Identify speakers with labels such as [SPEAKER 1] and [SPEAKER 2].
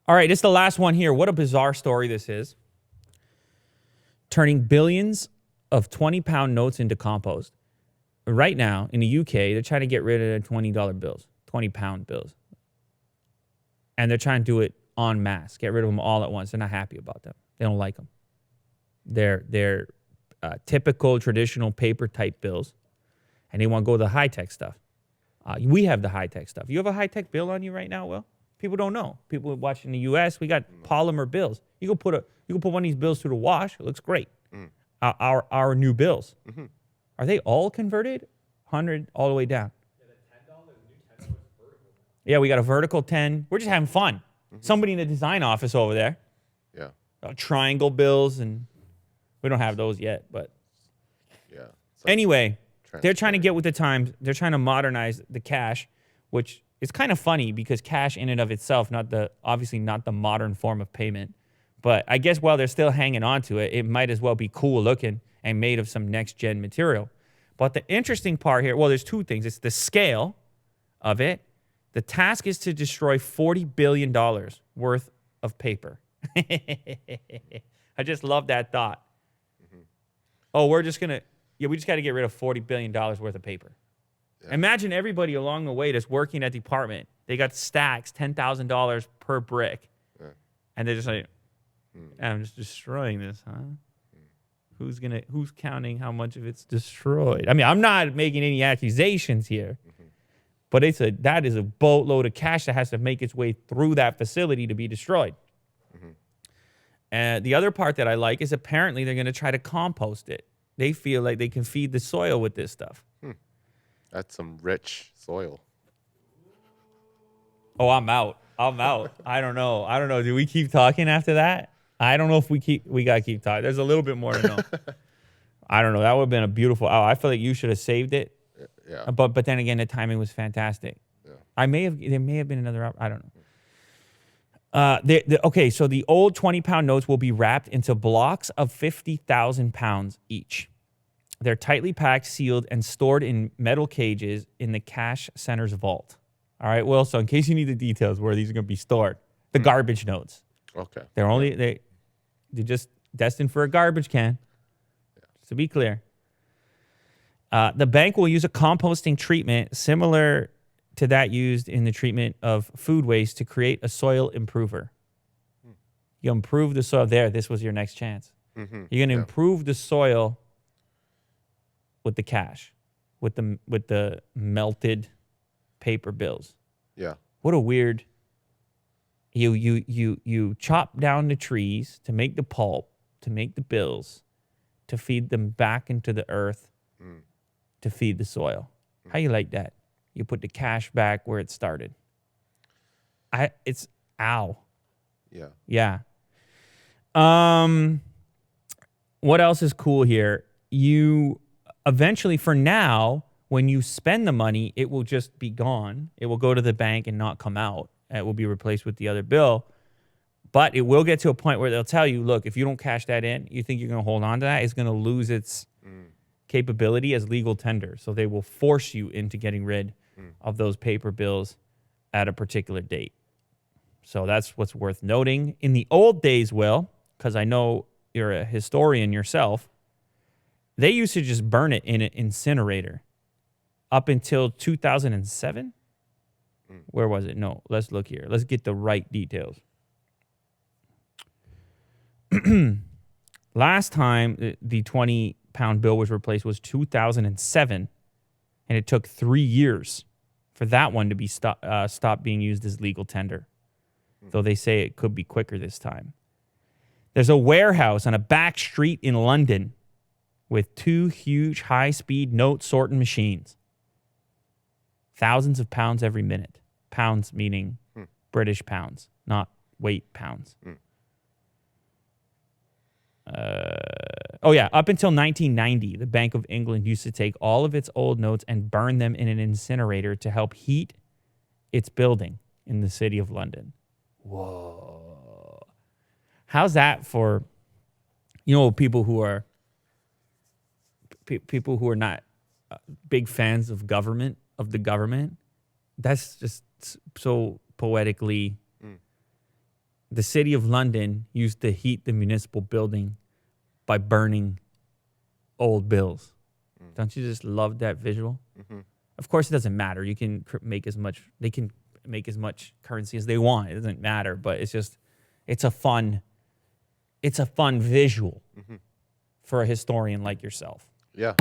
[SPEAKER 1] All right, this is the last one here. What a bizarre story this is. Turning billions of 20-pound notes into compost. Right now, in the UK, they're trying to get rid of the $20 bills, 20-pound bills. And they're trying to do it en masse, get rid of them all at once. They're not happy about them. They don't like them. They're typical, traditional paper-type bills, and they want to go to the high-tech stuff. We have the high-tech stuff. You have a high-tech bill on you right now, Will? People don't know. People watching the U.S., we got polymer bills. You can put one of these bills through the wash. It looks great. Our new bills. Mm-hmm. Are they all converted? 100 all the way down. Yeah, the $10, new $10 vertical. Yeah, we got a vertical 10. We're just having fun. Mm-hmm. Somebody in the design office over there.
[SPEAKER 2] Yeah.
[SPEAKER 1] Triangle bills, and we don't have those yet, but
[SPEAKER 2] yeah.
[SPEAKER 1] Anyway, they're trying to get with the times. They're trying to modernize the cash, which is kind of funny because cash in and of itself, obviously not the modern form of payment. But I guess while they're still hanging on to it, it might as well be cool looking and made of some next-gen material. But the interesting part here, well, there's two things. It's the scale of it. The task is to destroy $40 billion worth of paper. I just love that thought. Mm-hmm. Oh, we just got to get rid of $40 billion worth of paper. Yeah. Imagine everybody along the way that's working at the department. They got stacks, $10,000 per brick. Yeah. And they're just like, I'm just destroying this, huh? Who's counting how much of it's destroyed? I mean, I'm not making any accusations here, but that is a boatload of cash that has to make its way through that facility to be destroyed. Mm-hmm. And the other part that I like is apparently they're going to try to compost it. They feel like they can feed the soil with this stuff.
[SPEAKER 2] That's some rich soil.
[SPEAKER 1] Oh, I'm out. I don't know. Do we keep talking after that? I don't know if we got to keep talking. There's a little bit more to know. I don't know. That would have been a beautiful. Oh, I feel like you should have saved it.
[SPEAKER 2] Yeah.
[SPEAKER 1] But then again, the timing was fantastic. Yeah. There may have been another. I don't know. Okay, so the old 20-pound notes will be wrapped into blocks of 50,000 pounds each. They're tightly packed, sealed, and stored in metal cages in the cash center's vault. All right, well, so in case you need the details where these are going to be stored, the garbage notes.
[SPEAKER 2] Okay.
[SPEAKER 1] They're just destined for a garbage can. Yeah. To be clear. The bank will use a composting treatment similar to that used in the treatment of food waste to create a soil improver. You improve the soil there. This was your next chance. Mm-hmm. You're going to improve the soil with the cash, with the melted paper bills.
[SPEAKER 2] Yeah.
[SPEAKER 1] What a weird. You chop down the trees to make the pulp, to make the bills, to feed them back into the earth, to feed the soil. How you like that? You put the cash back where it started. Ow.
[SPEAKER 2] Yeah.
[SPEAKER 1] Yeah. What else is cool here? You eventually, for now, when you spend the money, it will just be gone. It will go to the bank and not come out. It will be replaced with the other bill. But it will get to a point where they'll tell you, look, if you don't cash that in, you think you're going to hold on to that, it's going to lose its capability as legal tender. So they will force you into getting rid of those paper bills at a particular date. So that's what's worth noting. In the old days, Will, because I know you're a historian yourself, they used to just burn it in an incinerator up until 2007. Where was it? No, let's look here. Let's get the right details. Last time the 20-pound bill was replaced was 2007, and it took 3 years for that one to be stopped being used as legal tender. Though they say it could be quicker this time. There's a warehouse on a back street in London with 2 huge high-speed note sorting machines. Thousands of pounds every minute. Pounds meaning British pounds, not weight pounds. Up until 1990, the Bank of England used to take all of its old notes and burn them in an incinerator to help heat its building in the city of London. Whoa. How's that for, people who are not big fans of the government? That's just so poetically the city of London used to heat the municipal building by burning old bills. Don't you just love that visual?
[SPEAKER 2] Mm-hmm.
[SPEAKER 1] Of course, it doesn't matter. You can make as much. They can make as much currency as they want. It doesn't matter. But it's a fun visual for a historian like yourself.
[SPEAKER 2] Yeah.